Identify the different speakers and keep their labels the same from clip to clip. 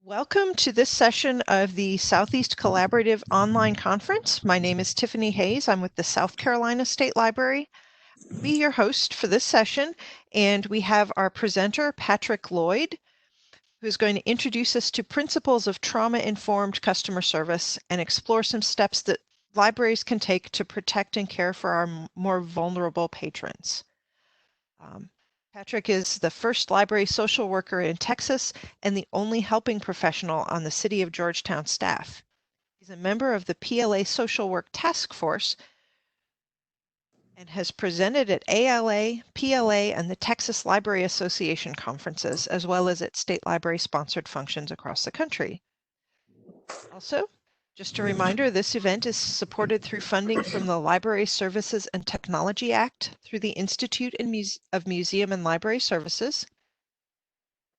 Speaker 1: Welcome to this session of the Southeast Collaborative Online Conference. My name is Tiffany Hayes. I'm with the South Carolina State Library. I'll be your host for this session, and we have our presenter, Patrick Lloyd, who's going to introduce us to principles of trauma-informed customer service and explore some steps that libraries can take to protect and care for our more vulnerable patrons. Patrick is the first library social worker in Texas and the only helping professional on the City of Georgetown staff. He's a member of the PLA Social Work Task Force and has presented at ALA, PLA, and the Texas Library Association conferences, as well as at state library-sponsored functions across the country. Also, just a reminder, this event is supported through funding from the Library Services and Technology Act through the Institute of Museum and Library Services.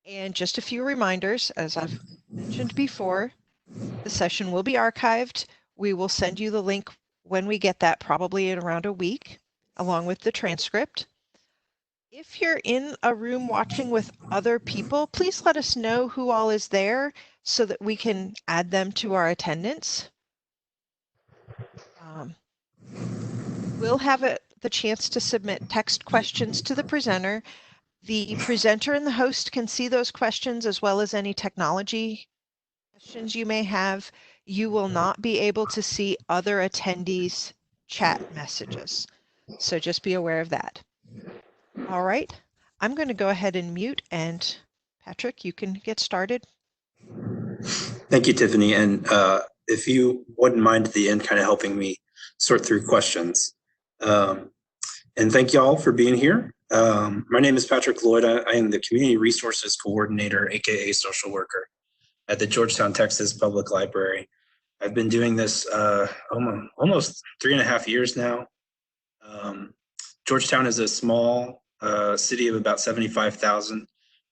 Speaker 1: And just a few reminders, as I've mentioned before, the session will be archived. We will send you the link when we get that, probably in around a week, along with the transcript. If you're in a room watching with other people, please let us know who all is there so that we can add them to our attendance. We'll have the chance to submit text questions to the presenter. The presenter and the host can see those questions as well as any technology questions you may have. You will not be able to see other attendees' chat messages. So just be aware of that. All right, I'm going to go ahead and mute, and Patrick, you can get started.
Speaker 2: Thank you, Tiffany. And if you wouldn't mind at the end kind of helping me sort through questions. And thank you all for being here. My name is Patrick Lloyd. I am the Community Resources Coordinator, AKA Social Worker, at the Georgetown, Texas Public Library. I've been doing this almost 3.5 years now. Georgetown is a small city of about 75,000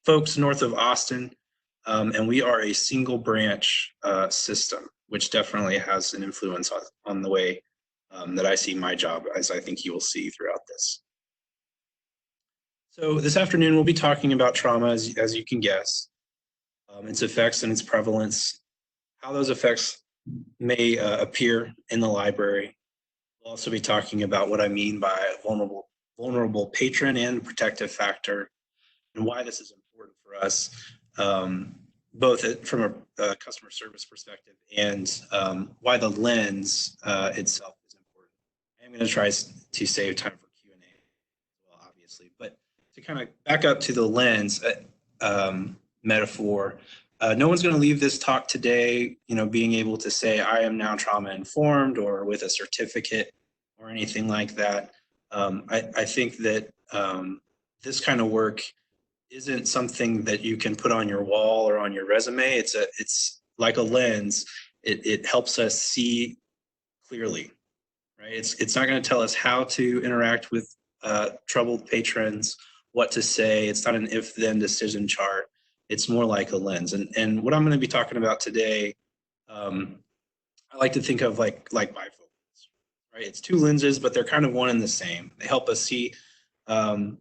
Speaker 2: folks north of Austin, and we are a single branch system, which definitely has an influence on the way that I see my job, as I think you will see throughout this. So this afternoon, we'll be talking about trauma, as you can guess, its effects and its prevalence, how those effects may appear in the library. We'll also be talking about what I mean by vulnerable patron and protective factor, and why this is important for us, both from a customer service perspective and why the lens itself is important. I'm going to try to save time for Q&A, well, obviously, but to kind of back up to the lens metaphor, no one's going to leave this talk today, being able to say, I am now trauma informed or with a certificate or anything like that. I think that this kind of work isn't something that you can put on your wall or on your resume. It's like a lens. It helps us see clearly, right? It's not going to tell us how to interact with troubled patrons, what to say. It's not an if-then decision chart. It's more like a lens. And what I'm going to be talking about today, I like to think of like bifocals, right? It's two lenses, but they're kind of one and the same. They help us see in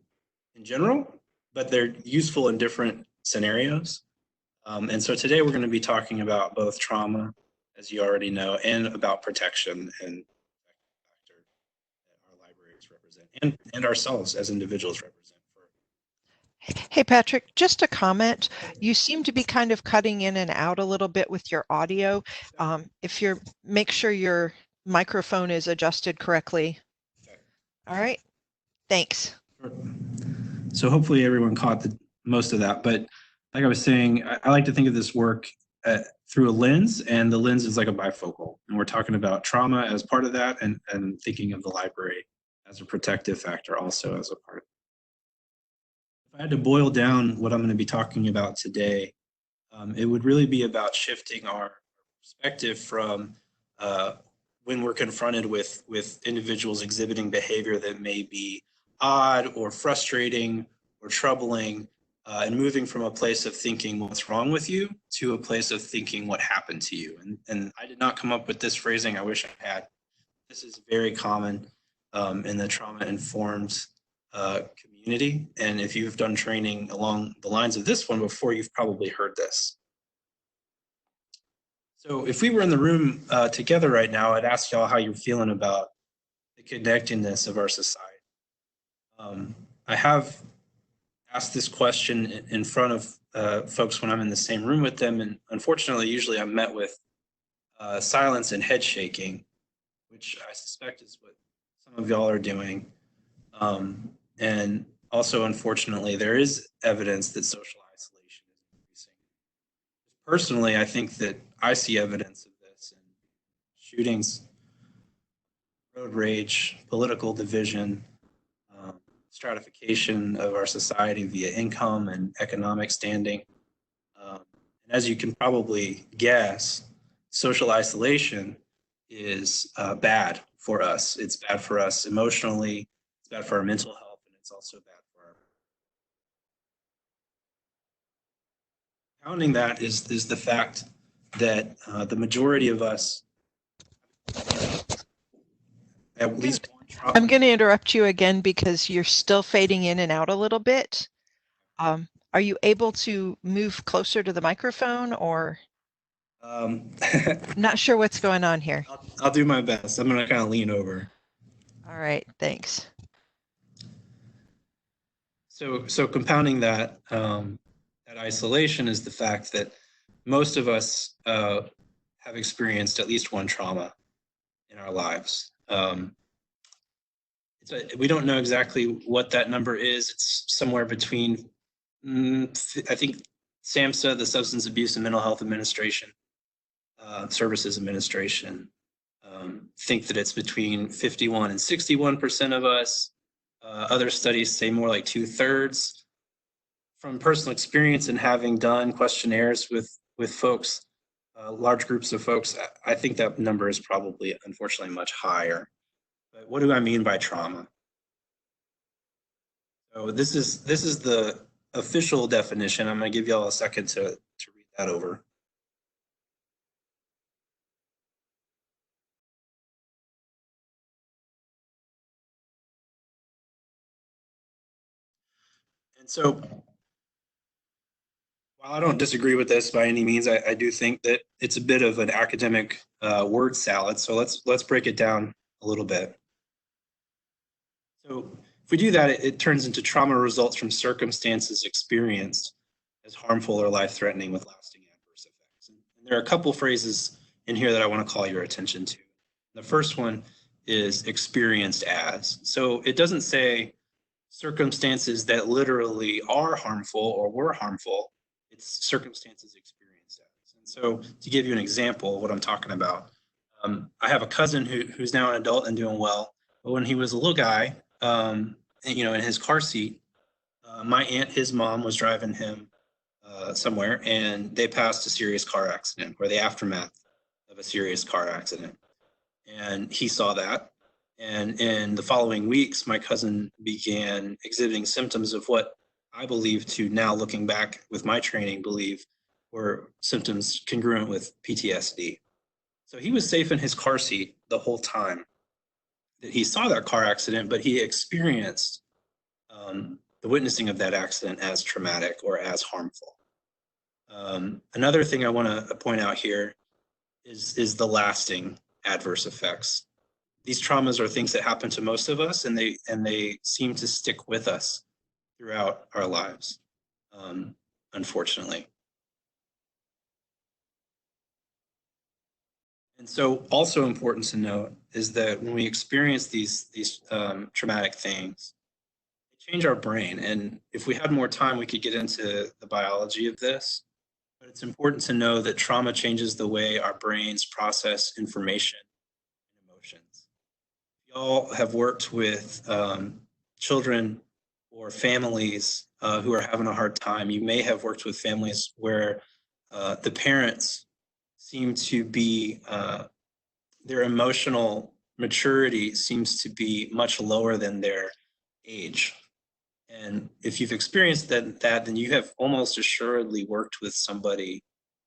Speaker 2: general, but they're useful in different scenarios. And so today we're going to be talking about both trauma, as you already know, and about protection and factor that our libraries represent and ourselves as individuals represent.
Speaker 1: Hey, Patrick, just a comment. You seem to be kind of cutting in and out a little bit with your audio. Make sure your microphone is adjusted correctly.
Speaker 2: Okay.
Speaker 1: All right, thanks.
Speaker 2: So hopefully everyone caught most of that. But like I was saying, I like to think of this work through a lens, and the lens is like a bifocal. And we're talking about trauma as part of that, and thinking of the library as a protective factor also as a part. If I had to boil down what I'm going to be talking about today, it would really be about shifting our perspective from when we're confronted with individuals exhibiting behavior that may be odd or frustrating or troubling, and moving from a place of thinking what's wrong with you to a place of thinking what happened to you. And I did not come up with this phrasing. I wish I had. This is very common in the trauma-informed community. And if you've done training along the lines of this one before, you've probably heard this. So if we were in the room together right now, I'd ask y'all how you're feeling about the connectedness of our society. I have asked this question in front of folks when I'm in the same room with them, and unfortunately, usually I'm met with silence and head shaking, which I suspect is what some of y'all are doing. And also, unfortunately, there is evidence that social isolation is increasing. Personally, I think that I see evidence of this in shootings, road rage, political division, stratification of our society via income and economic standing. And as you can probably guess, social isolation is bad for us. It's bad for us emotionally, it's bad for our mental health, and it's also bad for our. Pounding that is the fact that the majority of us, at least one
Speaker 1: I'm going to interrupt you again because you're still fading in and out a little bit. Are you able to move closer to the microphone or? Not sure what's going on here.
Speaker 2: I'll do my best. I'm going to kind of lean over.
Speaker 1: All right, thanks.
Speaker 2: So compounding that, that isolation is the fact that most of us have experienced at least one trauma in our lives. We don't know exactly what that number is. It's somewhere between, I think, SAMHSA, the Substance Abuse and Mental Health Administration, Services Administration, think that it's between 51 and 61% of us. Other studies say more like 2/3. From personal experience and having done questionnaires with folks, large groups of folks, I think that number is probably, unfortunately, much higher. But what do I mean by trauma? So this is the official definition. I'm going to give y'all a second to read that over. And so, while I don't disagree with this by any means, I do think that it's a bit of an academic word salad. So let's break it down a little bit. So if we do that, it turns into trauma results from circumstances experienced as harmful or life-threatening with lasting adverse effects. And there are a couple phrases in here that I want to call your attention to. The first one is experienced as. So it doesn't say circumstances that literally are harmful or were harmful. It's circumstances experienced as. And so to give you an example of what I'm talking about, I have a cousin who's now an adult and doing well. But when he was a little guy, in his car seat, my aunt, his mom, was driving him somewhere, and they passed a serious car accident, or the aftermath of a serious car accident. And he saw that. And in the following weeks, my cousin began exhibiting symptoms of what I believe to, now looking back with my training, believe were symptoms congruent with PTSD. So he was safe in his car seat the whole time that he saw that car accident, but he experienced the witnessing of that accident as traumatic or as harmful. Another thing I want to point out here is the lasting adverse effects. These traumas are things that happen to most of us, and they seem to stick with us throughout our lives, unfortunately. And so, also important to note is that when we experience these traumatic things, they change our brain. And if we had more time, we could get into the biology of this. But it's important to know that trauma changes the way our brains process information and emotions. Y'all have worked with children or families who are having a hard time. You may have worked with families where the parents seem to be, their emotional maturity seems to be much lower than their age. And if you've experienced that, then you have almost assuredly worked with somebody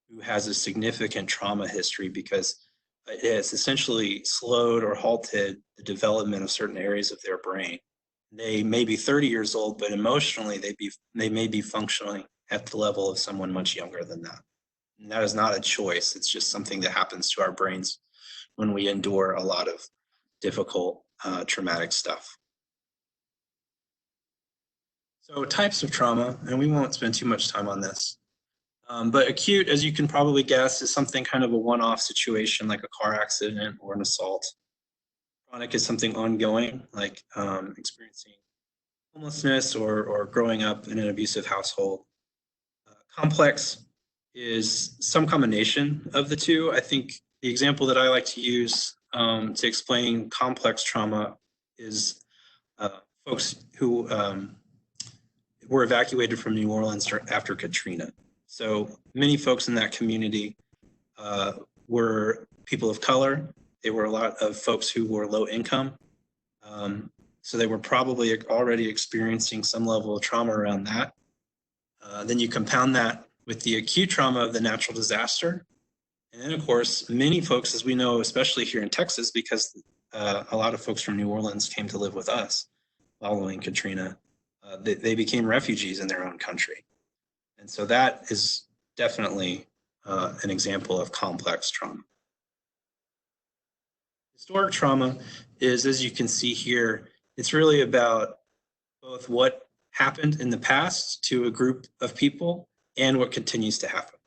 Speaker 2: who has a significant trauma history, because it has essentially slowed or halted the development of certain areas of their brain. They may be 30 years old, but emotionally they may be functioning at the level of someone much younger than that. And that is not a choice. It's just something that happens to our brains when we endure a lot of difficult, traumatic stuff. So types of trauma, and we won't spend too much time on this. But acute, as you can probably guess, is something kind of a one-off situation like a car accident or an assault. Chronic is something ongoing, like experiencing homelessness or growing up in an abusive household. Complex is some combination of the two. I think the example that I like to use to explain complex trauma is folks who were evacuated from New Orleans after Katrina. So many folks in that community were people of color. They were a lot of folks who were low income. So they were probably already experiencing some level of trauma around that. Then you compound that with the acute trauma of the natural disaster. And then, of course, many folks, as we know, especially here in Texas, because a lot of folks from New Orleans came to live with us following Katrina, they became refugees in their own country. And so that is definitely an example of complex trauma. Historic trauma is, as you can see here, it's really about both what happened in the past to a group of people and what continues to happen.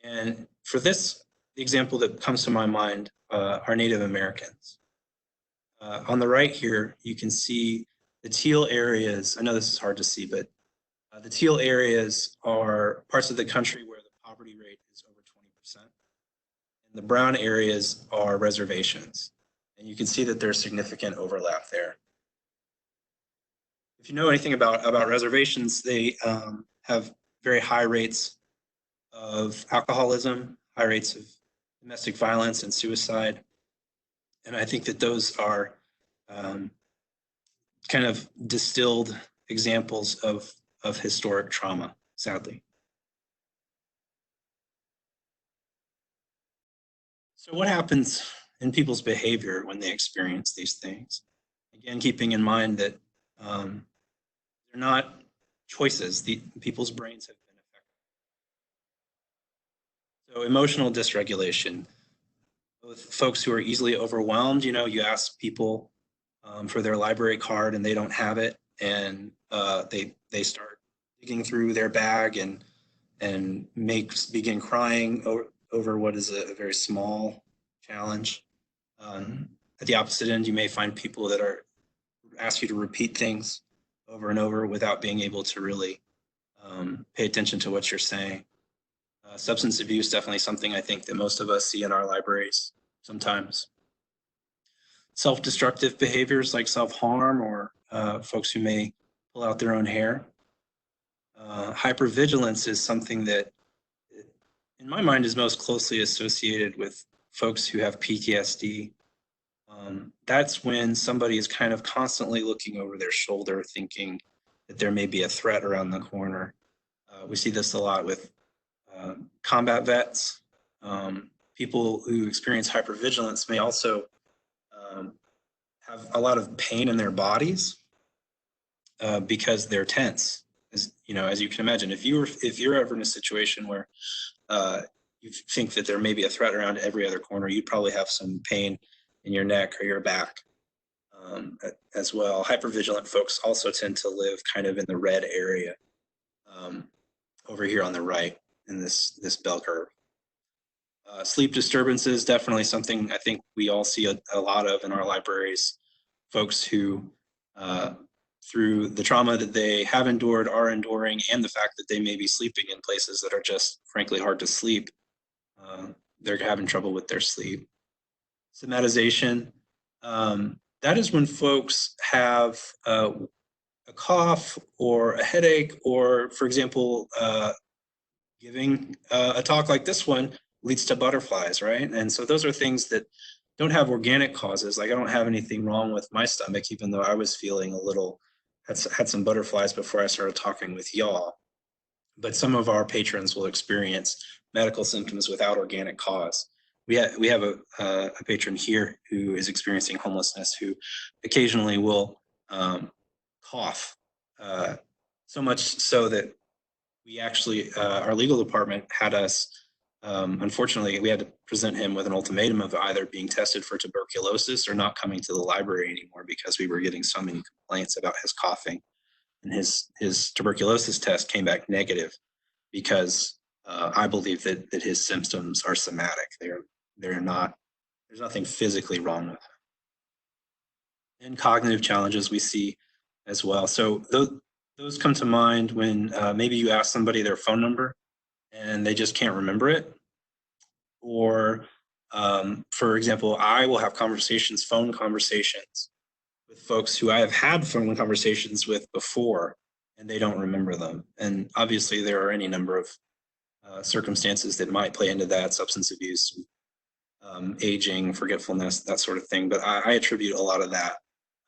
Speaker 2: And for this, the example that comes to my mind are Native Americans. On the right here, you can see the teal areas. I know this is hard to see, but the teal areas are parts of the country where the poverty rate is over 20%. And the brown areas are reservations. And you can see that there's significant overlap there. If you know anything about reservations, they have very high rates of alcoholism, high rates of domestic violence and suicide. And I think that those are kind of distilled examples of historic trauma, sadly. So what happens in people's behavior when they experience these things? Again, keeping in mind that they're not choices. People's brains have been affected. So emotional dysregulation. With folks who are easily overwhelmed, you ask people for their library card and they don't have it, and they start digging through their bag and begin crying over what is a very small challenge. At the opposite end, you may find people that ask you to repeat things over and over without being able to really pay attention to what you're saying. Substance abuse, definitely something I think that most of us see in our libraries sometimes. Self-destructive behaviors like self-harm or folks who may pull out their own hair. Hypervigilance is something that, in my mind, is most closely associated with folks who have PTSD. That's when somebody is kind of constantly looking over their shoulder, thinking that there may be a threat around the corner. We see this a lot with combat vets. People who experience hypervigilance may also have a lot of pain in their bodies because they're tense. As you can imagine, if you're ever in a situation where you think that there may be a threat around every other corner, you'd probably have some pain in your neck or your back as well. Hypervigilant folks also tend to live kind of in the red area over here on the right in this bell curve. Sleep disturbances, definitely something I think we all see a lot of in our libraries. Folks who, through the trauma that they have endured, are enduring, and the fact that they may be sleeping in places that are just frankly hard to sleep, they're having trouble with their sleep. Somatization, that is when folks have a cough or a headache, or, for example, giving a talk like this one leads to butterflies, right? And so those are things that don't have organic causes. Like I don't have anything wrong with my stomach, even though I was feeling had some butterflies before I started talking with y'all. But some of our patrons will experience medical symptoms without organic cause. We have a patron here who is experiencing homelessness who occasionally will cough, so much so that we actually, our legal department had us unfortunately, we had to present him with an ultimatum of either being tested for tuberculosis or not coming to the library anymore because we were getting so many complaints about his coughing. And his tuberculosis test came back negative because I believe that his symptoms are somatic. They're not. There's nothing physically wrong with him. And cognitive challenges we see as well. So those come to mind when maybe you ask somebody their phone number and they just can't remember it. Or, for example, I will have phone conversations with folks who I have had phone conversations with before, and they don't remember them. And obviously, there are any number of circumstances that might play into that: substance abuse, aging, forgetfulness, that sort of thing. But I attribute a lot of that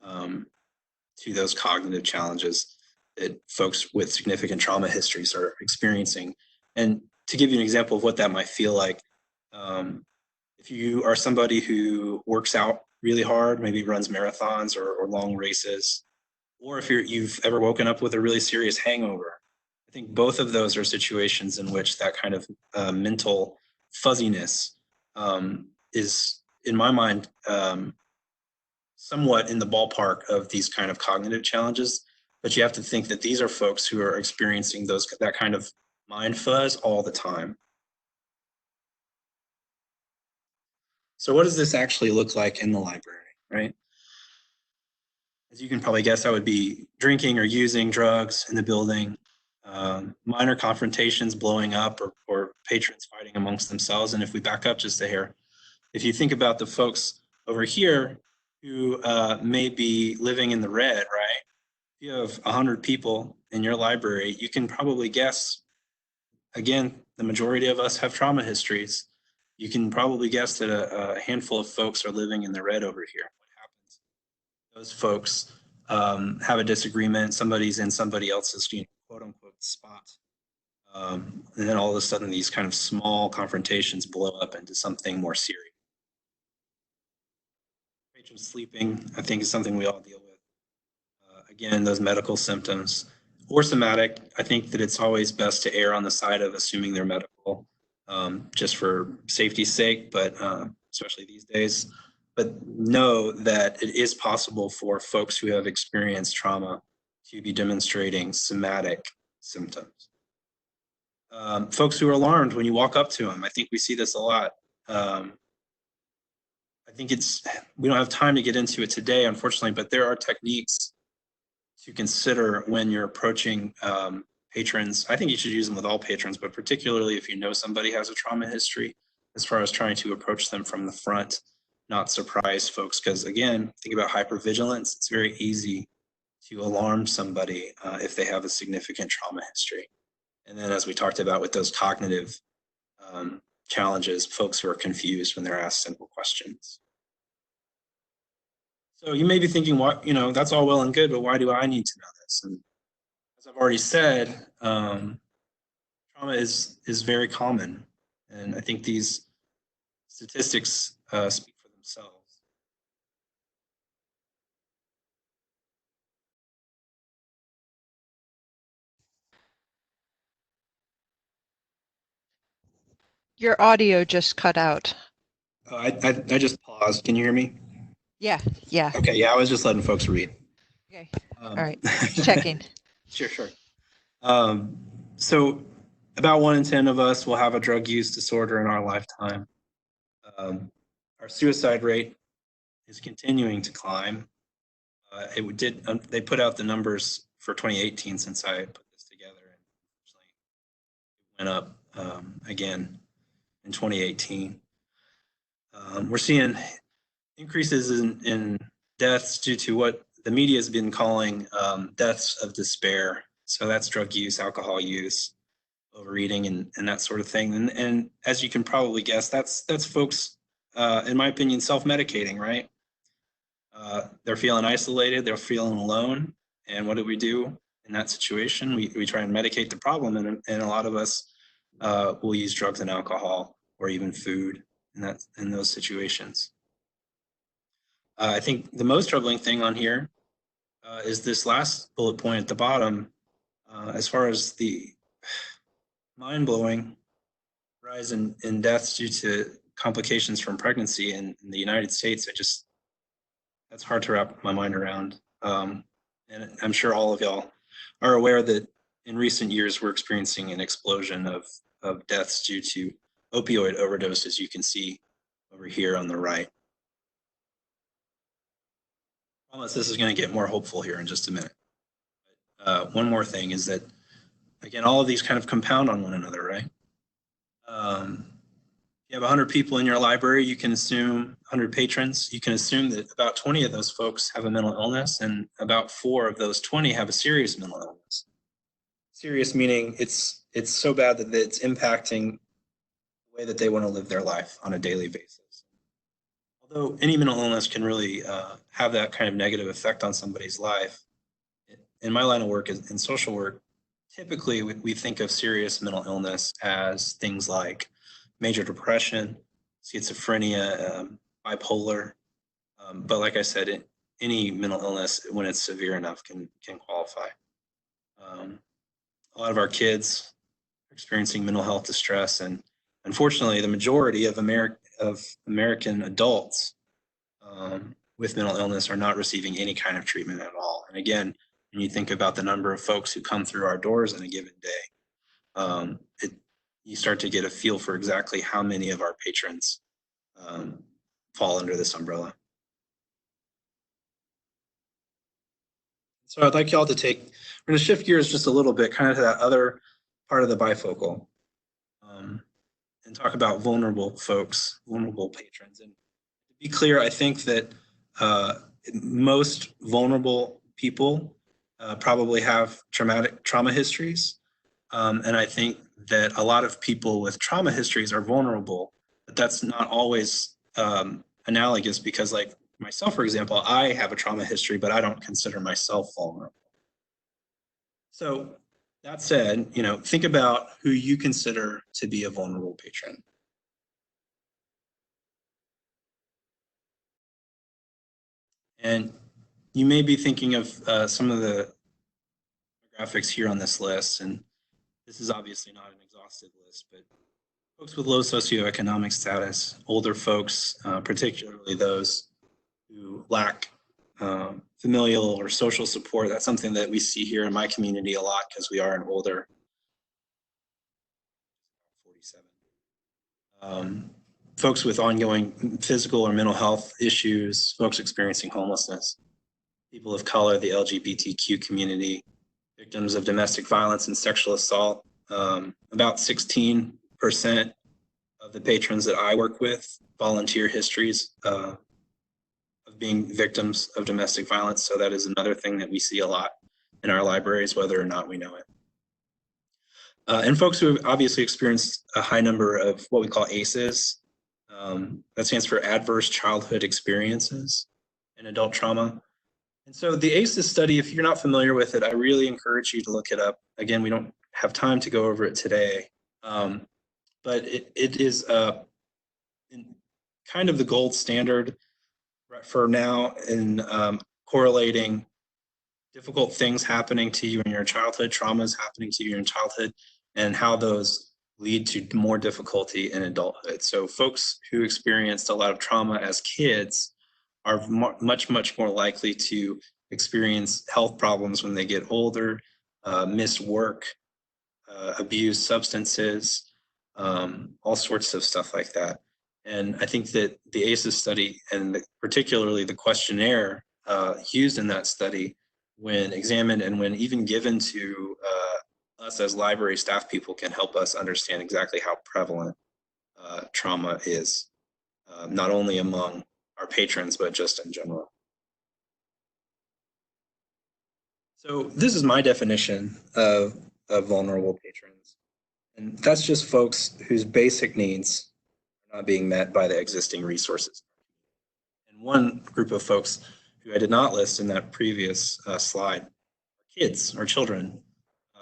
Speaker 2: to those cognitive challenges that folks with significant trauma histories are experiencing. And to give you an example of what that might feel like, if you are somebody who works out really hard, maybe runs marathons or long races, or if you've ever woken up with a really serious hangover, I think both of those are situations in which that kind of mental fuzziness is, in my mind, somewhat in the ballpark of these kind of cognitive challenges. But you have to think that these are folks who are experiencing that kind of mind fuzz all the time. So what does this actually look like in the library, right? As you can probably guess, that would be drinking or using drugs in the building, minor confrontations blowing up, or patrons fighting amongst themselves. And if we back up just a hair, if you think about the folks over here who may be living in the red, right? If you have 100 people in your library, you can probably guess, again, the majority of us have trauma histories. You can probably guess that a handful of folks are living in the red over here. What happens? Those folks have a disagreement. Somebody's in somebody else's, quote unquote, spot. And then all of a sudden, these kind of small confrontations blow up into something more serious. Patron sleeping, I think, is something we all deal with. Again, those medical symptoms or somatic, I think that it's always best to err on the side of assuming they're medical, just for safety's sake, but especially these days. But know that it is possible for folks who have experienced trauma to be demonstrating somatic symptoms. Folks who are alarmed when you walk up to them, I think we see this a lot. I think we don't have time to get into it today, unfortunately, but there are techniques to consider when you're approaching patrons. I think you should use them with all patrons, but particularly if you know somebody has a trauma history, as far as trying to approach them from the front, not surprise folks. Because again, think about hypervigilance. It's very easy to alarm somebody if they have a significant trauma history. And then, as we talked about with those cognitive challenges, folks who are confused when they're asked simple questions. So you may be thinking, what, that's all well and good, but why do I need to know this? And as I've already said, trauma is very common. And I think these statistics speak for themselves.
Speaker 1: Your audio just cut out.
Speaker 2: I just paused. Can you hear me?
Speaker 1: Yeah, yeah.
Speaker 2: Okay, yeah, I was just letting folks read.
Speaker 1: Okay. All right, just checking.
Speaker 2: Sure. So about 1 in 10 of us will have a drug use disorder in our lifetime. Our suicide rate is continuing to climb. They put out the numbers for 2018 since I put this together, and it went up again in 2018. We're seeing increases in deaths due to what the media has been calling deaths of despair. So that's drug use, alcohol use, overeating, and that sort of thing. And as you can probably guess, that's folks, in my opinion, self-medicating, right? They're feeling isolated, they're feeling alone. And what do in that situation? We try and medicate the problem, and a lot of us will use drugs and alcohol or even food in those situations. I think the most troubling thing on here is this last bullet point at the bottom, as far as the mind-blowing, right? rise in deaths due to complications from pregnancy in the United States, that's hard to wrap my mind around. And I'm sure all of y'all are aware that in recent years, we're experiencing an explosion of deaths due to opioid overdoses. You can see over here on the right. I promise this is going to get more hopeful here in just a minute. One more thing is that, again, all of these kind of compound on one another, right? You have 100 people in your library, you can assume 100 patrons, you can assume that about 20 of those folks have a mental illness, and about 4 of those 20 have a serious mental illness. Serious meaning it's so bad that it's impacting the way that they want to live their life on a daily basis. Although any mental illness can really have that kind of negative effect on somebody's life, in my line of work in social work, typically we think of serious mental illness as things like major depression, schizophrenia, bipolar. But like I said, any mental illness, when it's severe enough, can qualify. A lot of our kids are experiencing mental health distress, and unfortunately, the majority of American adults with mental illness are not receiving any kind of treatment at all. And again, when you think about the number of folks who come through our doors in a given day, you start to get a feel for exactly how many of our patrons fall under this umbrella. So I'd like y'all to we're going to shift gears just a little bit, kind of to that other part of the bifocal, and talk about vulnerable folks, vulnerable patrons. And to be clear, I think that most vulnerable people probably have trauma histories. And I think that a lot of people with trauma histories are vulnerable, but that's not always analogous, because like myself, for example, I have a trauma history, but I don't consider myself vulnerable. So that said, think about who you consider to be a vulnerable patron. And you may be thinking of some of the graphics here on this list, and this is obviously not an exhaustive list, but folks with low socioeconomic status, older folks, particularly those who lack familial or social support. That's something that we see here in my community a lot, because we are an older 47. Folks with ongoing physical or mental health issues, folks experiencing homelessness, people of color, the LGBTQ community, victims of domestic violence and sexual assault. About 16% of the patrons that I work with volunteer histories of being victims of domestic violence. So that is another thing that we see a lot in our libraries, whether or not we know it. And folks who have obviously experienced a high number of what we call ACEs. That stands for Adverse Childhood Experiences in Adult Trauma. And so the ACEs study, if you're not familiar with it, I really encourage you to look it up. Again, we don't have time to go over it today, but it is kind of the gold standard for now in correlating difficult things happening to you in your childhood, traumas happening to you in childhood, and how those lead to more difficulty in adulthood. So folks who experienced a lot of trauma as kids are much more likely to experience health problems when they get older, miss work, abuse substances, all sorts of stuff like that. And I think that the ACEs study, and particularly the questionnaire used in that study, when examined and when even given to us as library staff people, can help us understand exactly how prevalent trauma is, not only among our patrons, but just in general. So this is my definition of vulnerable patrons. And that's just folks whose basic needs are not being met by the existing resources. And one group of folks who I did not list in that previous slide are kids or children,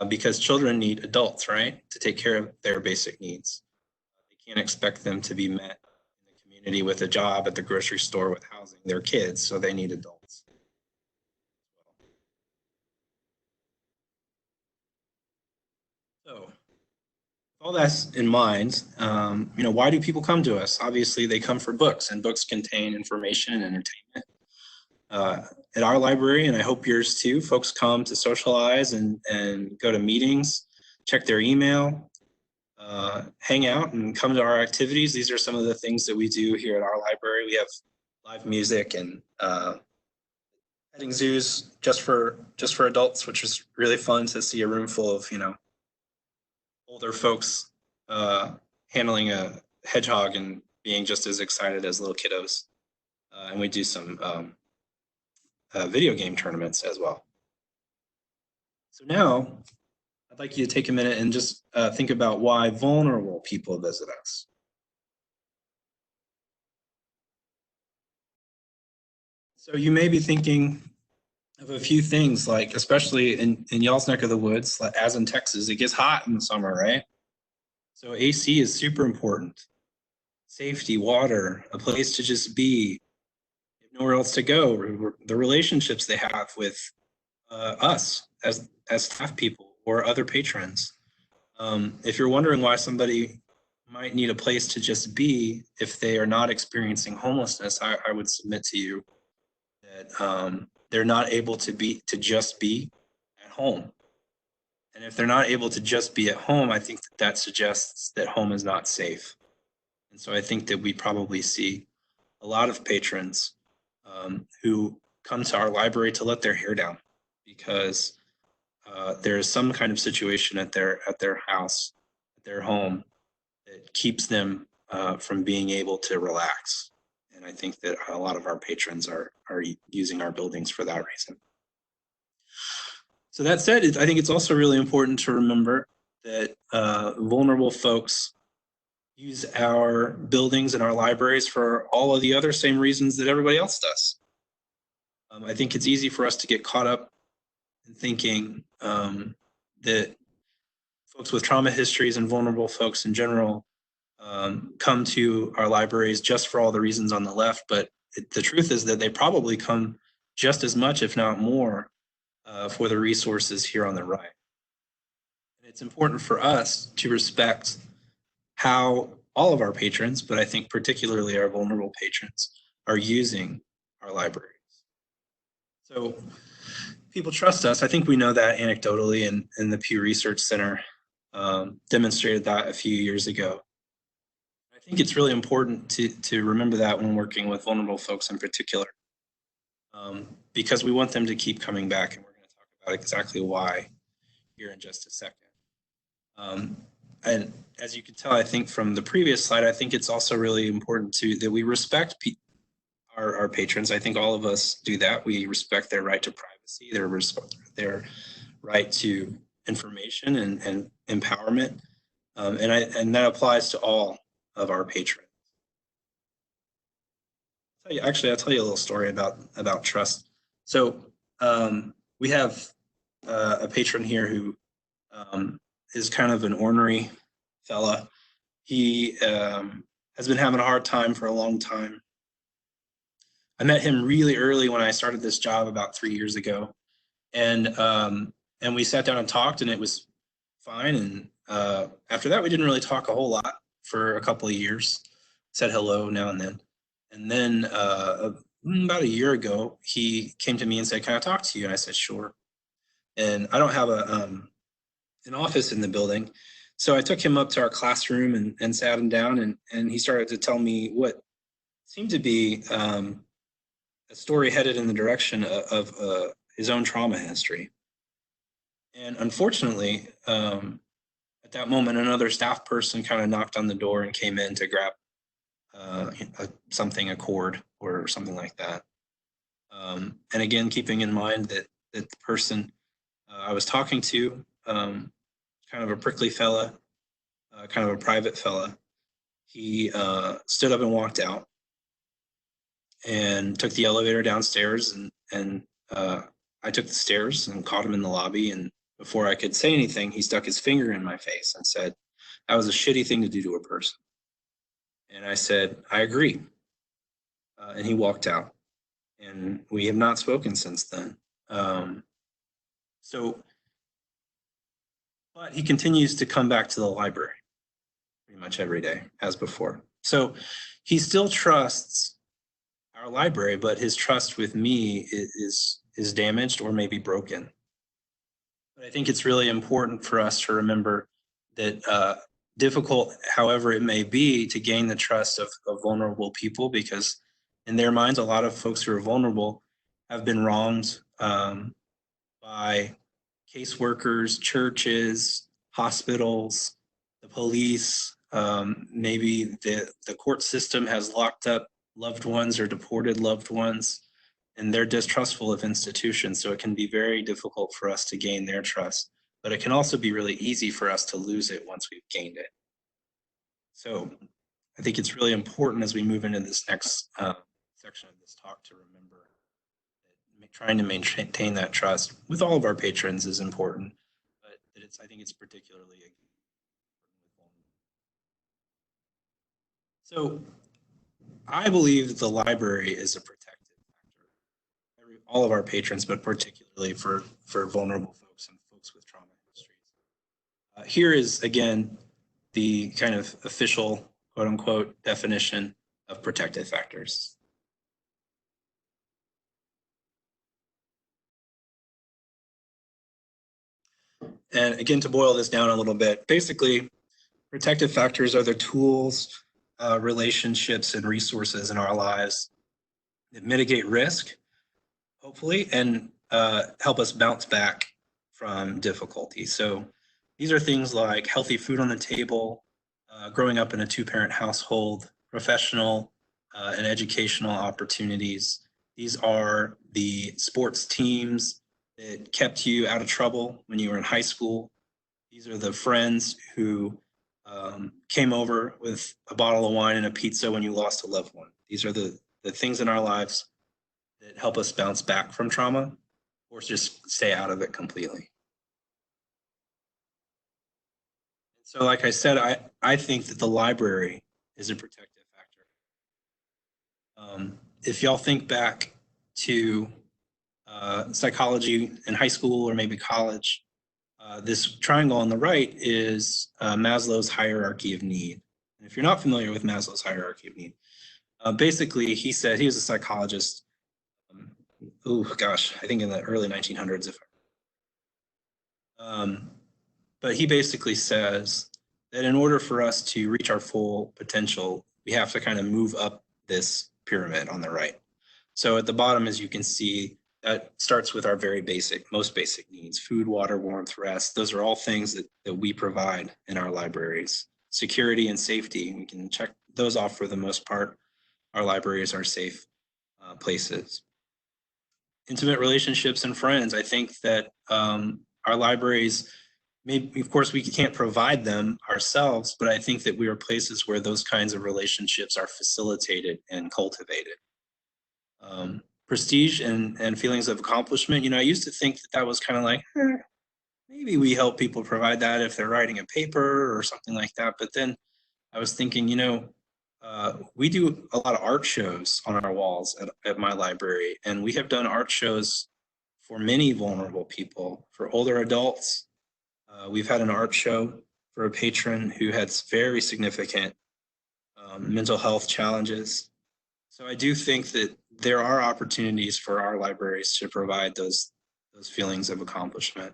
Speaker 2: because children need adults, right, to take care of their basic needs. They can't expect them to be met in the community with a job, at the grocery store, with housing. They're kids, so they need adults. So all that's in mind, why do people come to us? Obviously, they come for books, and books contain information and entertainment. At our library, and I hope yours too, folks come to socialize and go to meetings, check their email, hang out, and come to our activities. These are some of the things that we do here at our library. We have live music and petting zoos just for adults, which is really fun to see a room full of older folks handling a hedgehog and being just as excited as little kiddos. And we do some video game tournaments as well. So now I'd like you to take a minute and just think about why vulnerable people visit us. So you may be thinking of a few things, like especially in y'all's neck of the woods, like as in Texas, it gets hot in the summer, right? So AC is super important. Safety, water, a place to just be, nowhere else to go, the relationships they have with us as staff people or other patrons. If you're wondering why somebody might need a place to just be if they are not experiencing homelessness, I would submit to you that they're not able to just be at home. And if they're not able to just be at home, I think that suggests that home is not safe. And so I think that we probably see a lot of patrons who come to our library to let their hair down because there is some kind of situation at their house, at their home, that keeps them from being able to relax. And I think that a lot of our patrons are using our buildings for that reason. So that said, I think it's also really important to remember that vulnerable folks use our buildings and our libraries for all of the other same reasons that everybody else does. I think it's easy for us to get caught up in thinking that folks with trauma histories and vulnerable folks in general come to our libraries just for all the reasons on the left, but the truth is that they probably come just as much, if not more, for the resources here on the right. And it's important for us to respect how all of our patrons, but I think particularly our vulnerable patrons, are using our libraries. So people trust us. I think we know that anecdotally, and the Pew Research Center demonstrated that a few years ago. I think it's really important to remember that when working with vulnerable folks in particular, because we want them to keep coming back, and we're going to talk about exactly why here in just a second. And as you can tell, I think from the previous slide, I think it's also really important that we respect our patrons. I think all of us do that. We respect their right to privacy, their right to information and empowerment, and that applies to all of our patrons. I'll tell you a little story about trust. So we have a patron here who is kind of an ornery fella. He has been having a hard time for a long time. I met him really early when I started this job about 3 years ago, and we sat down and talked, and it was fine. And after that, we didn't really talk a whole lot for a couple of years. Said hello now and then. And then about a year ago, he came to me and said, "Can I talk to you?" And I said, "Sure." And I don't have an office in the building, so I took him up to our classroom and sat him down, and he started to tell me what seemed to be a story headed in the direction of his own trauma history. And unfortunately, at that moment, another staff person kind of knocked on the door and came in to grab a cord or something like that. And again, keeping in mind that the person I was talking to, kind of a prickly fella, kind of a private fella, he stood up and walked out and took the elevator downstairs, and I took the stairs and caught him in the lobby, and before I could say anything, he stuck his finger in my face and said, "That was a shitty thing to do to a person." And I said, "I agree." And he walked out, and we have not spoken since then. But he continues to come back to the library. pretty much every day as before. So he still trusts our library, but his trust with me is damaged or maybe broken. But I think it's really important for us to remember that difficult, however it may be, to gain the trust of vulnerable people, because in their minds, a lot of folks who are vulnerable have been wronged by caseworkers, churches, hospitals, the police. Maybe the court system has locked up loved ones or deported loved ones, and they're distrustful of institutions. So it can be very difficult for us to gain their trust, but it can also be really easy for us to lose it once we've gained it. So I think it's really important as we move into this next section of this talk to remember that trying to maintain that trust with all of our patrons is important, but I think it's particularly important. So I believe that the library is a protective factor. All of our patrons, but particularly for vulnerable folks and folks with trauma histories. Here is, again, the kind of official, quote unquote, definition of protective factors. And again, to boil this down a little bit, basically, protective factors are the tools, relationships, and resources in our lives that mitigate risk, hopefully, and help us bounce back from difficulty. So these are things like healthy food on the table, growing up in a two-parent household, professional and educational opportunities. These are the sports teams that kept you out of trouble when you were in high school. These are the friends who came over with a bottle of wine and a pizza when you lost a loved one. These are the things in our lives that help us bounce back from trauma or just stay out of it completely. So like I said, I think that the library is a protective factor. If y'all think back to psychology in high school or maybe college, this triangle on the right is Maslow's hierarchy of need. And if you're not familiar with Maslow's hierarchy of need, basically he said, he was a psychologist, I think in the early 1900s. But he basically says that in order for us to reach our full potential, we have to kind of move up this pyramid on the right. So at the bottom, as you can see, that starts with our very basic, most basic needs: food, water, warmth, rest. Those are all things that we provide in our libraries. Security and safety, we can check those off for the most part. Our libraries are safe places. Intimate relationships and friends. I think that our libraries, maybe, of course, we can't provide them ourselves, but I think that we are places where those kinds of relationships are facilitated and cultivated. Prestige and feelings of accomplishment. You know, I used to think that was kind of like, maybe we help people provide that if they're writing a paper or something like that. But then I was thinking, we do a lot of art shows on our walls at my library, and we have done art shows for many vulnerable people, for older adults. We've had an art show for a patron who had very significant mental health challenges. So I do think that there are opportunities for our libraries to provide those feelings of accomplishment.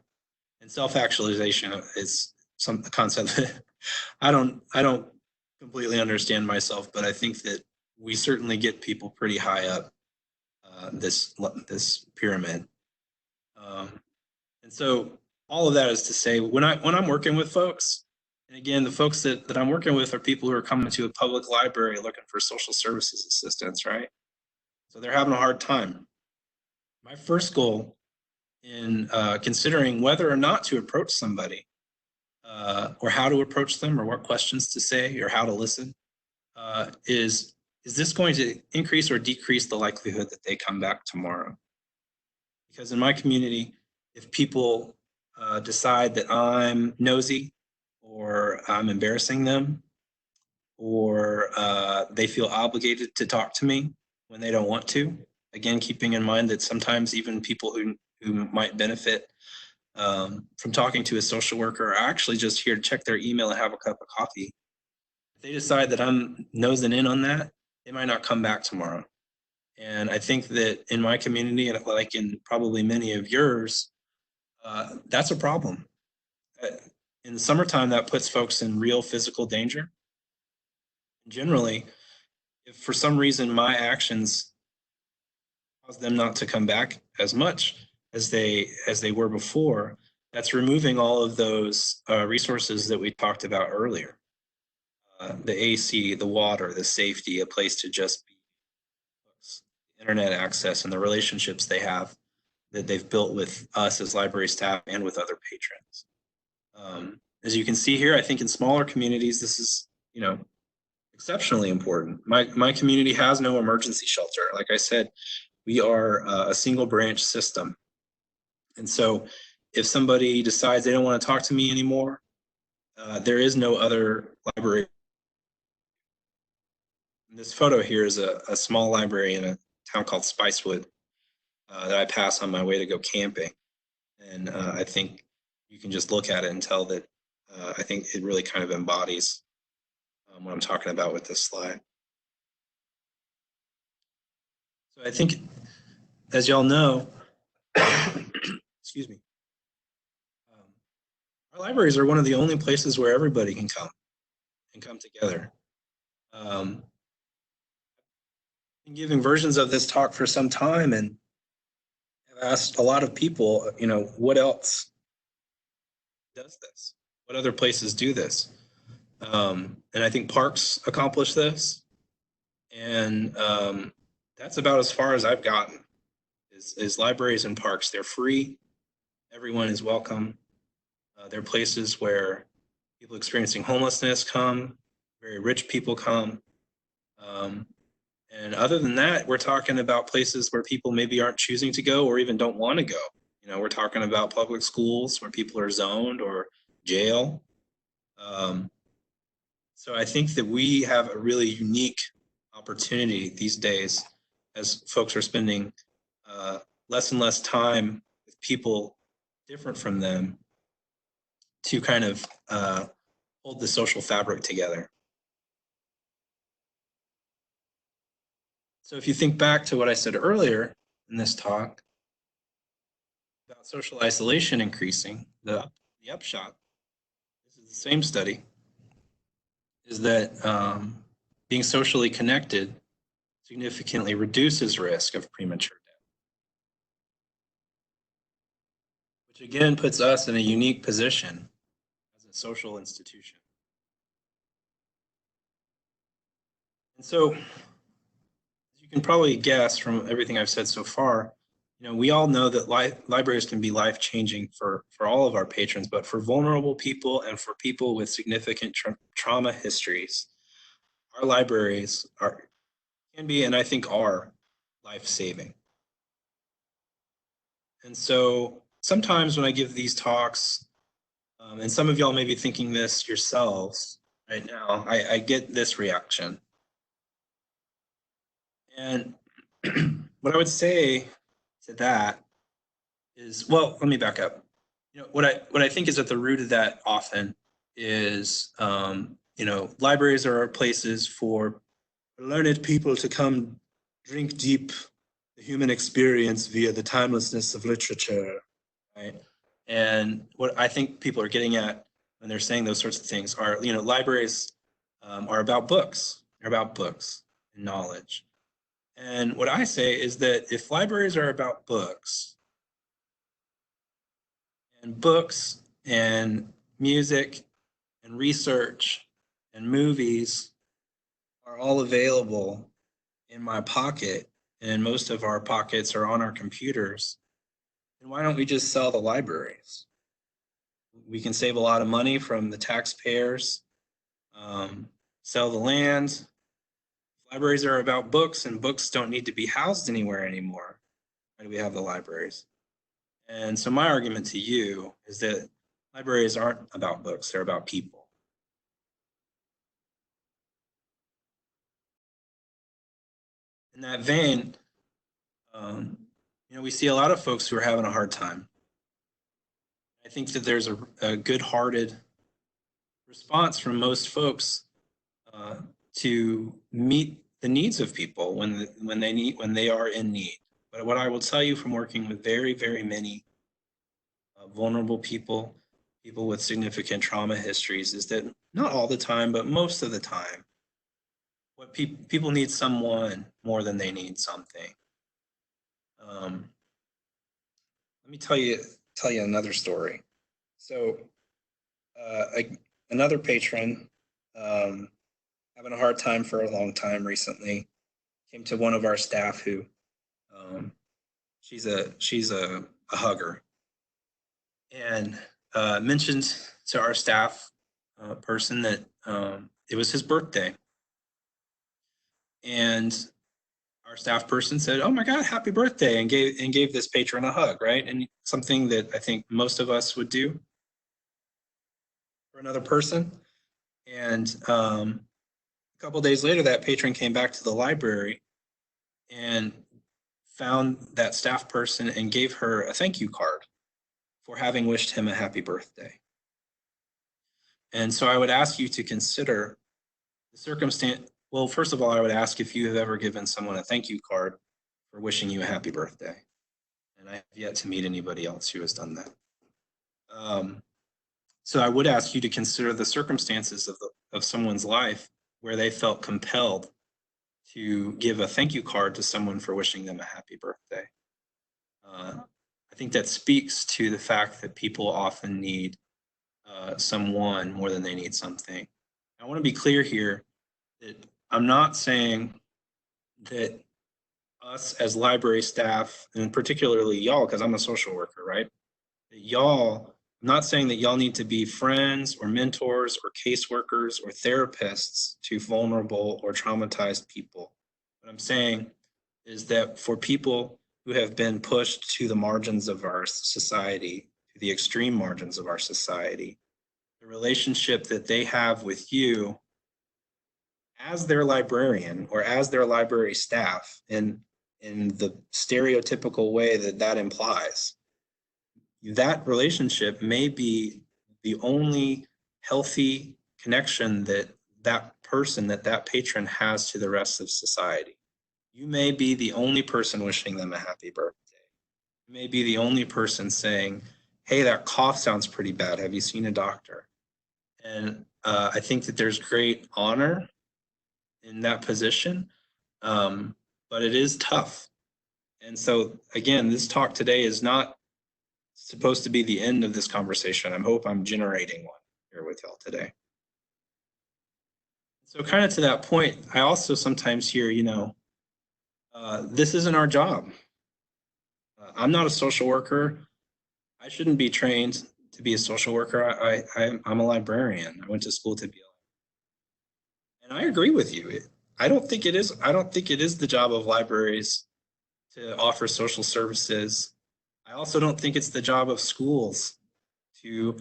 Speaker 2: And self-actualization is a concept that I don't completely understand myself, but I think that we certainly get people pretty high up this pyramid. And so all of that is to say, when I'm working with folks, and again, the folks that I'm working with are people who are coming to a public library looking for social services assistance, right? So they're having a hard time. My first goal in considering whether or not to approach somebody, or how to approach them, or what questions to say, or how to listen, is this going to increase or decrease the likelihood that they come back tomorrow? Because in my community, if people decide that I'm nosy, or I'm embarrassing them, or they feel obligated to talk to me when they don't want to, again, keeping in mind that sometimes even people who might benefit from talking to a social worker are actually just here to check their email and have a cup of coffee. if they decide that I'm nosing in on that, they might not come back tomorrow. And I think that in my community, and like in probably many of yours, that's a problem. Uh, in the summertime, that puts folks in real physical danger. Generally, if for some reason my actions cause them not to come back as much as they were before, that's removing all of those resources that we talked about earlier. The AC, the water, the safety, a place to just be, internet access, and the relationships they have that they've built with us as library staff and with other patrons. As you can see here, I think in smaller communities, this is, exceptionally important. My community has no emergency shelter. Like I said, we are a single branch system. And so if somebody decides they don't want to talk to me anymore, there is no other library. This photo here is a small library in a town called Spicewood that I pass on my way to go camping. And I think you can just look at it and tell that I think it really kind of embodies what I'm talking about with this slide. So I think, as y'all know, excuse me, our libraries are one of the only places where everybody can come and come together. Been giving versions of this talk for some time and have asked a lot of people, what else does this? What other places do this? And I think parks accomplish this. And that's about as far as I've gotten is libraries and parks. They're free. Everyone is welcome. They're places where people experiencing homelessness come, very rich people come. And other than that, we're talking about places where people maybe aren't choosing to go or even don't want to go. We're talking about public schools where people are zoned, or jail. So I think that we have a really unique opportunity these days as folks are spending less and less time with people different from them to kind of hold the social fabric together. So if you think back to what I said earlier in this talk about social isolation increasing, the upshot, this is the same study, is that being socially connected significantly reduces risk of premature death, which again puts us in a unique position as a social institution. And so, as you can probably guess from everything I've said so far, we all know that libraries can be life-changing for all of our patrons, but for vulnerable people and for people with significant trauma histories, our libraries can be, and I think are, life-saving. And so sometimes when I give these talks, and some of y'all may be thinking this yourselves right now, I get this reaction. And what I would say to that is, well, let me back up. What I think is at the root of that often is, libraries are places for learned people to come drink deep the human experience via the timelessness of literature, right? And what I think people are getting at when they're saying those sorts of things are, libraries are about books. They're about books and knowledge. And what I say is that if libraries are about books and music and research and movies are all available in my pocket, and most of our pockets are on our computers, then why don't we just sell the libraries? We can save a lot of money from the taxpayers, sell the land. Libraries are about books, and books don't need to be housed anywhere anymore. Why do we have the libraries? And so my argument to you is that libraries aren't about books, they're about people. In that vein, we see a lot of folks who are having a hard time. I think that there's a good-hearted response from most folks to meet the needs of people when they are in need. But what I will tell you from working with very, very many vulnerable people, people with significant trauma histories, is that not all the time, but most of the time, what people need someone more than they need something. Let me tell you another story. So, another patron, having a hard time for a long time recently, came to one of our staff who, she's a hugger, and mentioned to our staff person that it was his birthday, and our staff person said, "Oh my God, happy birthday!" and gave this patron a hug, right? And something that I think most of us would do for another person. And a couple days later, that patron came back to the library and found that staff person and gave her a thank you card for having wished him a happy birthday. And so I would ask you to consider the circumstance. Well, first of all, I would ask if you have ever given someone a thank you card for wishing you a happy birthday. And I have yet to meet anybody else who has done that. So I would ask you to consider the circumstances of someone's life where they felt compelled to give a thank you card to someone for wishing them a happy birthday. I think that speaks to the fact that people often need someone more than they need something. I want to be clear here that I'm not saying that us as library staff, and particularly y'all, because I'm a social worker, right? That y'all, I'm not saying that y'all need to be friends or mentors or caseworkers or therapists to vulnerable or traumatized people. What I'm saying is that for people who have been pushed to the margins of our society, to the extreme margins of our society, the relationship that they have with you as their librarian or as their library staff in the stereotypical way that that implies, that relationship may be the only healthy connection that that person, that patron has to the rest of society. You may be the only person wishing them a happy birthday. You may be the only person saying, "Hey, that cough sounds pretty bad. Have you seen a doctor?" And I think that there's great honor in that position, but it is tough. And so, again, this talk today is not supposed to be the end of this conversation. I hope I'm generating one here with y'all today. So, kind of to that point, I also sometimes hear, this isn't our job. I'm not a social worker. I shouldn't be trained to be a social worker. I'm a librarian. I went to school to be a librarian. And I agree with you. I don't think it is. I don't think it is the job of libraries to offer social services. I also don't think it's the job of schools to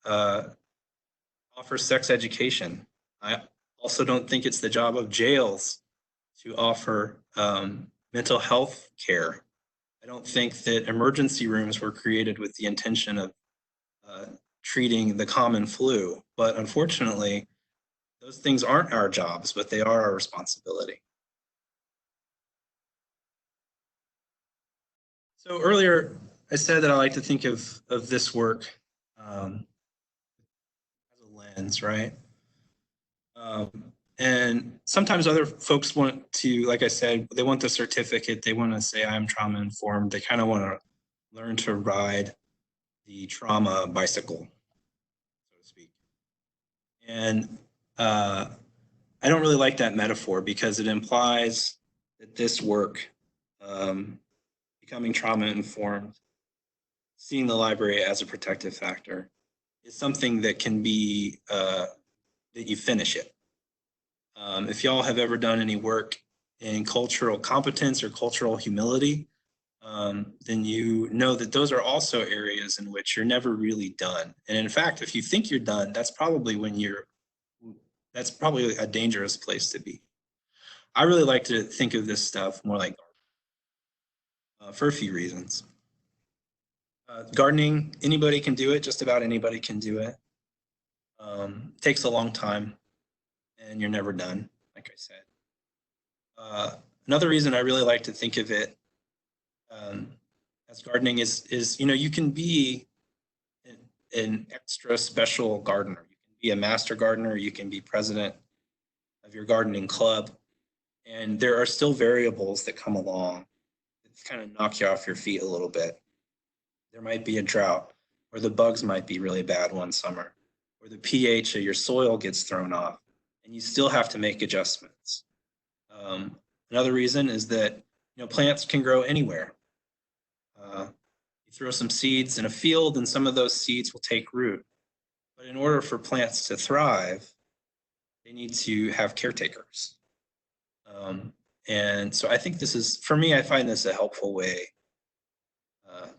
Speaker 2: offer sex education. I also don't think it's the job of jails to offer mental health care. I don't think that emergency rooms were created with the intention of treating the common flu. But unfortunately, those things aren't our jobs, but they are our responsibility. So earlier, I said that I like to think of this work as a lens, right? And sometimes other folks want to, like I said, they want the certificate. They want to say, I'm trauma informed. They kind of want to learn to ride the trauma bicycle, so to speak. And I don't really like that metaphor because it implies that this work, becoming trauma informed, seeing the library as a protective factor, is something that can be, that you finish it. If y'all have ever done any work in cultural competence or cultural humility, then you know that those are also areas in which you're never really done. And in fact, if you think you're done, that's probably a dangerous place to be. I really like to think of this stuff more like for a few reasons. Gardening, anybody can do it, just about anybody can do it. Takes a long time. and you're never done, like I said. Another reason I really like to think of it as gardening is you can be an extra special gardener. You can be a master gardener. You can be president of your gardening club. And there are still variables that come along that kind of knock you off your feet a little bit. There might be a drought, or the bugs might be really bad one summer, or the pH of your soil gets thrown off, and you still have to make adjustments. Another reason is that plants can grow anywhere. You throw some seeds in a field, and some of those seeds will take root. But in order for plants to thrive, they need to have caretakers. And so I think this is, for me, I find this a helpful way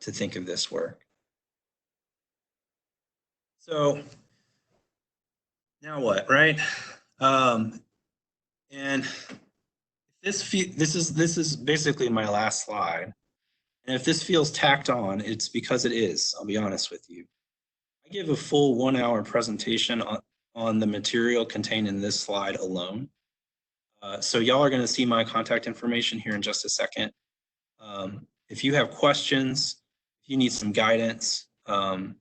Speaker 2: to think of this work. So now what, right? And this is basically my last slide. And if this feels tacked on, it's because it is, I'll be honest with you. I give a full 1 hour presentation on the material contained in this slide alone. So y'all are going to see my contact information here in just a second. If you have questions, if you need some guidance on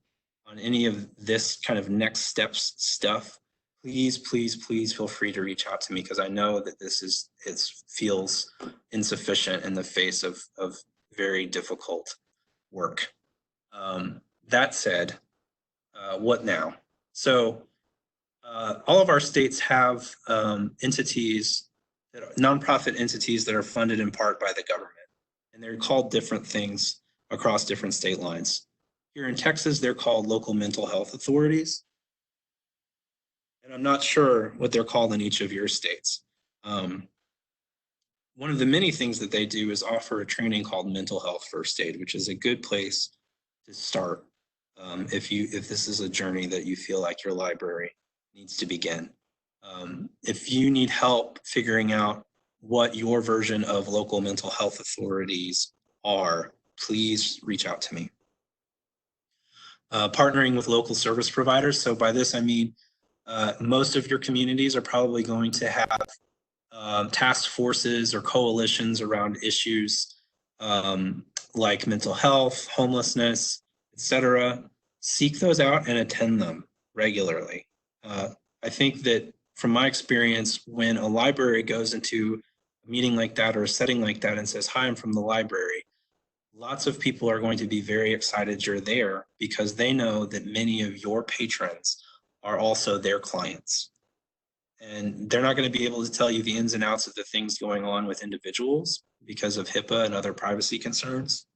Speaker 2: any of this kind of next steps stuff, please feel free to reach out to me, because I know that it feels insufficient in the face of very difficult work. That said, what now? So all of our states have entities, nonprofit entities that are funded in part by the government, and they're called different things across different state lines. Here in Texas, they're called local mental health authorities, and I'm not sure what they're called in each of your states. One of the many things that they do is offer a training called mental health first aid, which is a good place to start if this is a journey that you feel like your library needs to begin. If you need help figuring out what your version of local mental health authorities are, please reach out to me. Partnering with local service providers. So by this, I mean, most of your communities are probably going to have task forces or coalitions around issues like mental health, homelessness, etc. Seek those out and attend them regularly. I think that from my experience, when a library goes into a meeting like that or a setting like that and says, "Hi, I'm from the library," lots of people are going to be very excited you're there, because they know that many of your patrons are also their clients. And they're not going to be able to tell you the ins and outs of the things going on with individuals because of HIPAA and other privacy concerns.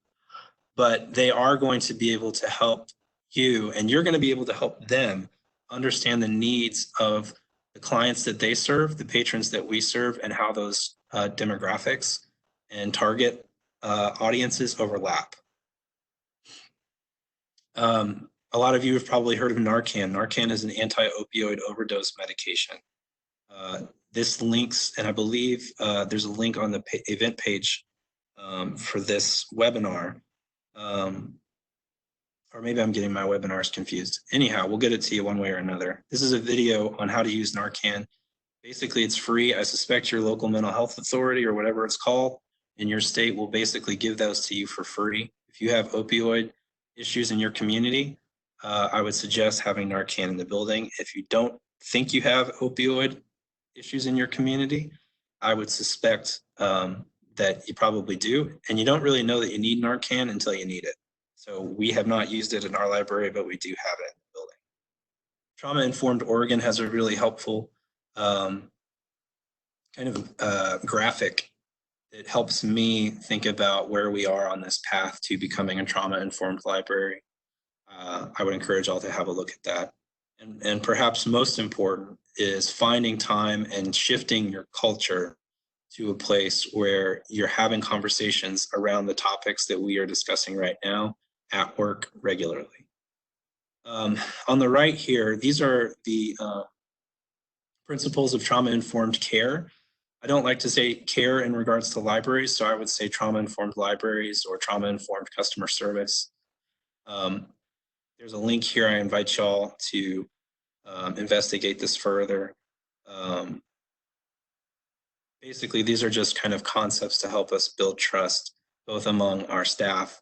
Speaker 2: But they are going to be able to help you, and you're going to be able to help them understand the needs of the clients that they serve, the patrons that we serve, and how those demographics and target audiences overlap. A lot of you have probably heard of Narcan. Narcan is an anti-opioid overdose medication. This links, and I believe there's a link on the event page for this webinar. Or maybe I'm getting my webinars confused. Anyhow, we'll get it to you one way or another. This is a video on how to use Narcan. Basically, it's free. I suspect your local mental health authority or whatever it's called in your state will basically give those to you for free. If you have opioid issues in your community, I would suggest having Narcan in the building. If you don't think you have opioid issues in your community, I would suspect that you probably do, and you don't really know that you need Narcan until you need it. So we have not used it in our library, but we do have it in the building. Trauma-Informed Oregon has a really helpful kind of graphic that helps me think about where we are on this path to becoming a trauma-informed library. I would encourage all to have a look at that. And perhaps most important is finding time and shifting your culture to a place where you're having conversations around the topics that we are discussing right now at work regularly. On the right here, these are the principles of trauma-informed care. I don't like to say care in regards to libraries, so I would say trauma-informed libraries or trauma-informed customer service. There's a link here. I invite y'all to investigate this further. Basically, these are just kind of concepts to help us build trust both among our staff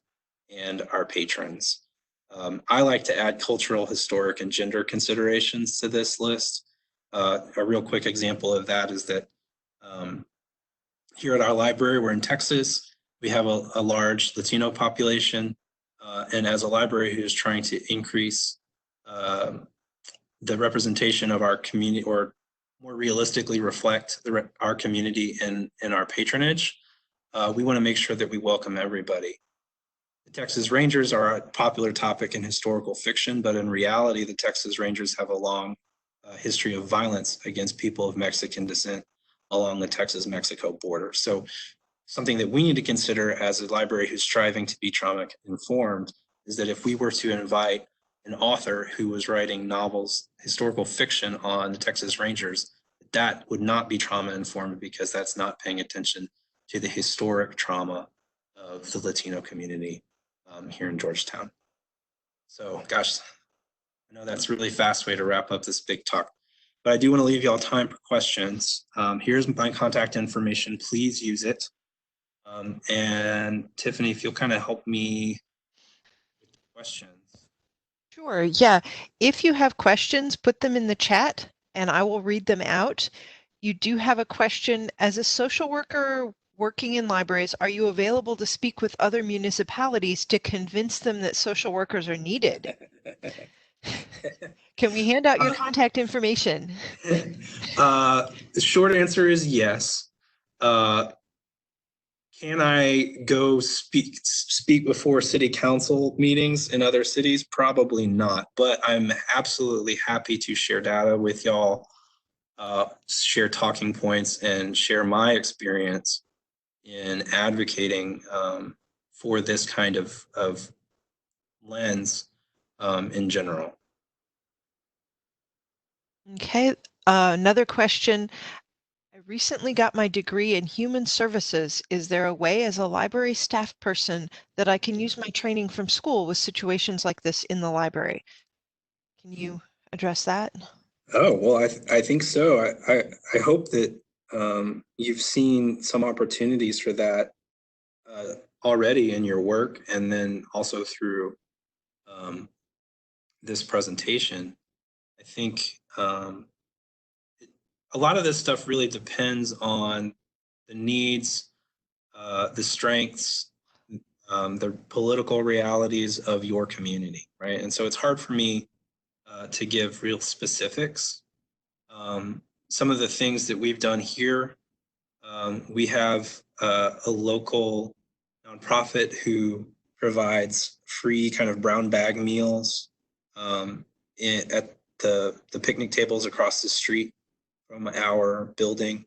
Speaker 2: and our patrons. I like to add cultural, historic, and gender considerations to this list. A real quick example of that is that here at our library, we're in Texas. We have a large Latino population. And as a library who's trying to increase the representation of our community, or more realistically reflect our community and our patronage, we want to make sure that we welcome everybody. The Texas Rangers are a popular topic in historical fiction, but in reality, the Texas Rangers have a long history of violence against people of Mexican descent along the Texas-Mexico border. So something that we need to consider as a library who's striving to be trauma informed is that if we were to invite an author who was writing novels, historical fiction on the Texas Rangers, that would not be trauma informed, because that's not paying attention to the historic trauma of the Latino community here in Georgetown. So, gosh, I know that's a really fast way to wrap up this big talk, but I do want to leave y'all time for questions. Here's my contact information. Please use it. And Tiffany, if you'll kind of help me with the questions.
Speaker 1: Sure, yeah. If you have questions, put them in the chat and I will read them out. You do have a question: as a social worker working in libraries, are you available to speak with other municipalities to convince them that social workers are needed? Can we hand out your contact information?
Speaker 2: The short answer is yes. Can I go speak before city council meetings in other cities? Probably not, but I'm absolutely happy to share data with y'all, share talking points, and share my experience in advocating for this kind of lens in general.
Speaker 1: Okay, another question. I recently got my degree in human services. Is there a way as a library staff person that I can use my training from school with situations like this in the library? Can you address that?
Speaker 2: Oh, well, I think so. I hope that you've seen some opportunities for that already in your work, and then also through this presentation. I think a lot of this stuff really depends on the needs, the strengths, the political realities of your community, right? And so it's hard for me to give real specifics. Some of the things that we've done here, we have a local nonprofit who provides free kind of brown bag meals at the picnic tables across the street from our building.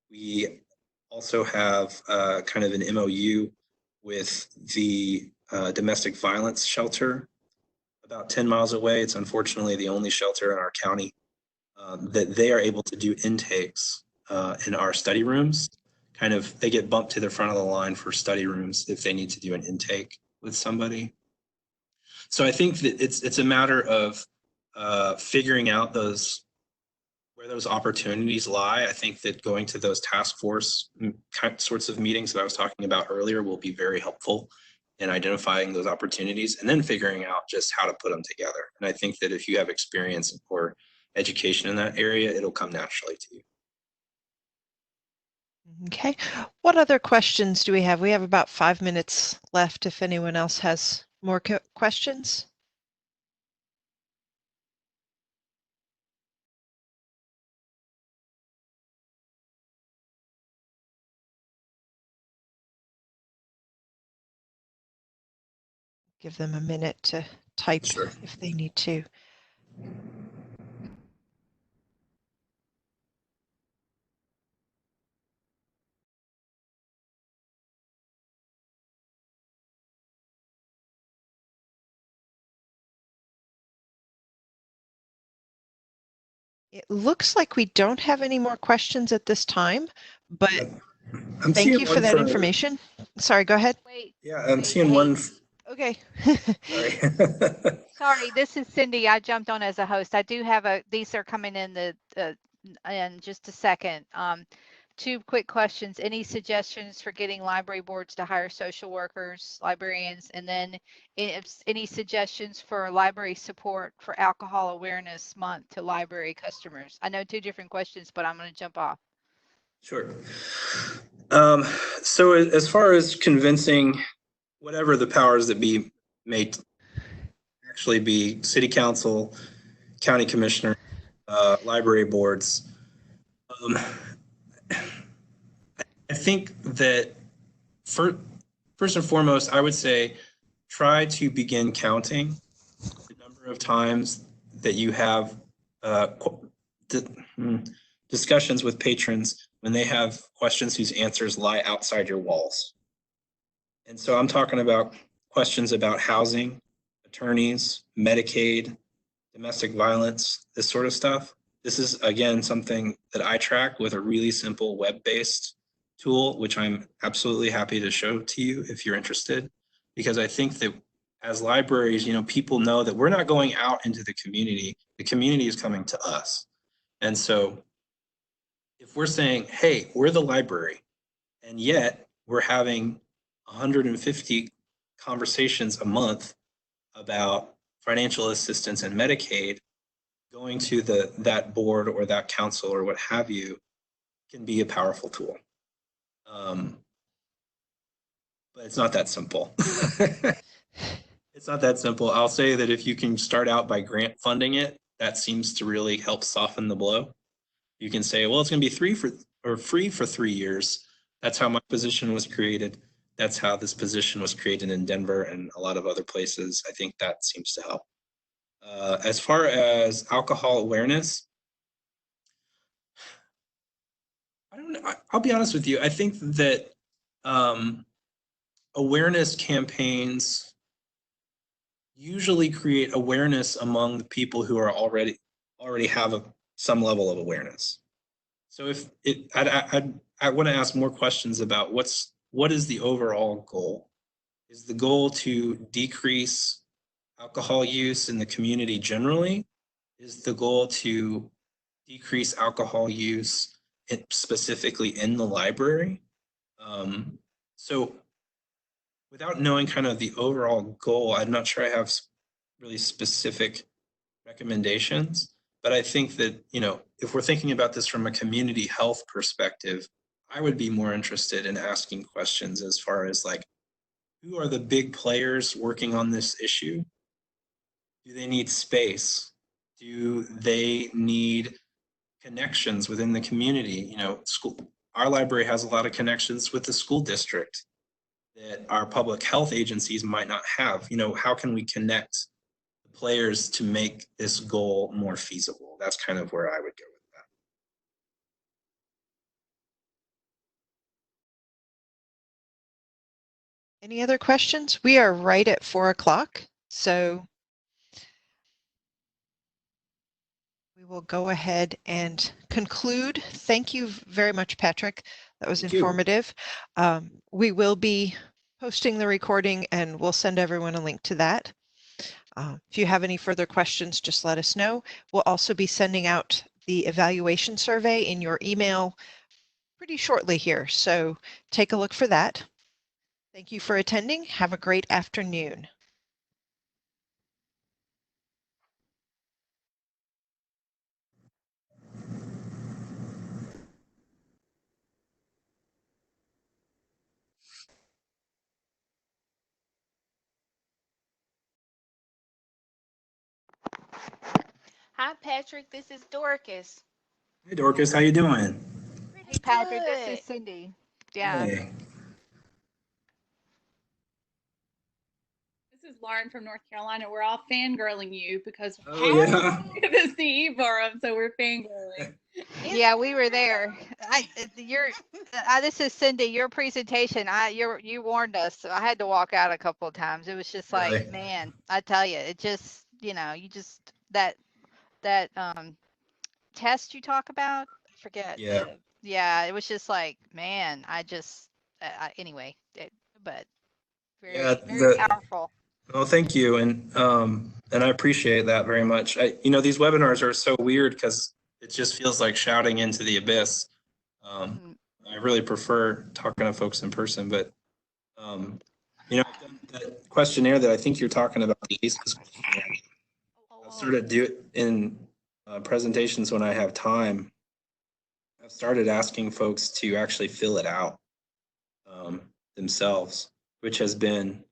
Speaker 2: We also have kind of an MOU with the domestic violence shelter about 10 miles away. It's unfortunately the only shelter in our county that they are able to do intakes in our study rooms. Kind of, they get bumped to the front of the line for study rooms if they need to do an intake with somebody. So I think that it's a matter of figuring out where those opportunities lie. I think that going to those task force sorts of meetings that I was talking about earlier will be very helpful in identifying those opportunities and then figuring out just how to put them together. And I think that if you have experience or education in that area, it'll come naturally to you.
Speaker 1: Okay. What other questions do we have? We have about 5 minutes left if anyone else has more questions. Give them a minute to type
Speaker 2: Sure.
Speaker 1: if they need to. It looks like we don't have any more questions at this time, but
Speaker 2: I'm
Speaker 1: thank you
Speaker 2: seeing
Speaker 1: for
Speaker 2: one
Speaker 1: that information. Sorry, go ahead.
Speaker 3: Wait,
Speaker 2: Yeah, I'm
Speaker 3: wait,
Speaker 2: seeing
Speaker 3: hey,
Speaker 2: one.
Speaker 1: Okay.
Speaker 2: Sorry.
Speaker 3: Sorry, this is Cindy. I jumped on as a host. I do have these are coming in in just a second. Two quick questions. Any suggestions for getting library boards to hire social workers, librarians, and then any suggestions for library support for Alcohol Awareness Month to library customers? I know two different questions, but I'm going to jump off.
Speaker 2: Sure. So as far as convincing whatever the powers that be may actually be, city council, county commissioner, library boards, I think that first and foremost, I would say try to begin counting the number of times that you have discussions with patrons when they have questions whose answers lie outside your walls. And so I'm talking about questions about housing, attorneys, Medicaid, domestic violence, this sort of stuff. This is, again, something that I track with a really simple web-based tool, which I'm absolutely happy to show to you if you're interested, because I think that as libraries, people know that we're not going out into the community is coming to us. And so if we're saying, hey, we're the library, and yet we're having 150 conversations a month about financial assistance and Medicaid, going to that board or that council or what have you can be a powerful tool. But it's not that simple. It's not that simple. I'll say that if you can start out by grant funding it, that seems to really help soften the blow. You can say, well, it's going to be free for 3 years. That's how my position was created. That's how this position was created in Denver and a lot of other places. I think that seems to help. As far as alcohol awareness, I don't know. I'll be honest with you. I think that awareness campaigns usually create awareness among the people who are already have some level of awareness. So if I want to ask more questions about what is the overall goal? Is the goal to decrease alcohol use in the community generally? Is the goal to decrease alcohol use specifically in the library? So without knowing kind of the overall goal, I'm not sure I have really specific recommendations, but I think that, if we're thinking about this from a community health perspective, I would be more interested in asking questions as far as like, who are the big players working on this issue? Do they need space? Do they need connections within the community? Our library has a lot of connections with the school district that our public health agencies might not have. How can we connect the players to make this goal more feasible? That's kind of where I would go with that.
Speaker 1: Any other questions? We are right at 4 o'clock, so we will go ahead and conclude. Thank you very much, Patrick. That was informative. We will be posting the recording and we'll send everyone a link to that. If you have any further questions, just let us know. We'll also be sending out the evaluation survey in your email pretty shortly here, so take a look for that. Thank you for attending. Have a great afternoon.
Speaker 3: Hi, Patrick. This is Dorcas.
Speaker 2: Hey, Dorcas, how you doing?
Speaker 3: Hey, Patrick. This is Cindy. Yeah.
Speaker 2: Hey.
Speaker 4: This is Lauren from North Carolina. We're all fangirling you because
Speaker 2: yeah.
Speaker 4: the CE forum, so we're fangirling.
Speaker 3: Yeah, we were there. This is Cindy. Your presentation, you warned us. So I had to walk out a couple of times. It was just
Speaker 2: Really?
Speaker 3: like, man, I tell you, it just, you just that test you talk about. I forget.
Speaker 2: Yeah.
Speaker 3: Yeah, it was just like, man, anyway, but
Speaker 2: Yeah.
Speaker 3: very powerful.
Speaker 2: Well, thank you, and I appreciate that very much. These webinars are so weird because it just feels like shouting into the abyss. I really prefer talking to folks in person, but that questionnaire that I think you're talking about, the ACEs questionnaire, I've started to do it in presentations when I have time. I've started asking folks to actually fill it out themselves, which has been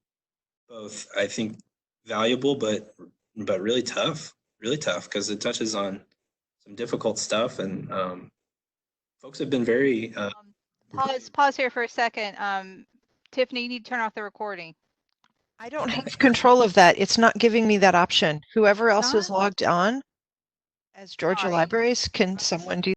Speaker 2: both, I think, valuable, but really tough because it touches on some difficult stuff, and folks have been very.
Speaker 3: Pause here for a second. Tiffany, you need to turn off the recording.
Speaker 1: I don't have control of that. It's not giving me that option. Whoever else is logged on as Georgia
Speaker 3: Sorry.
Speaker 1: Libraries, can someone do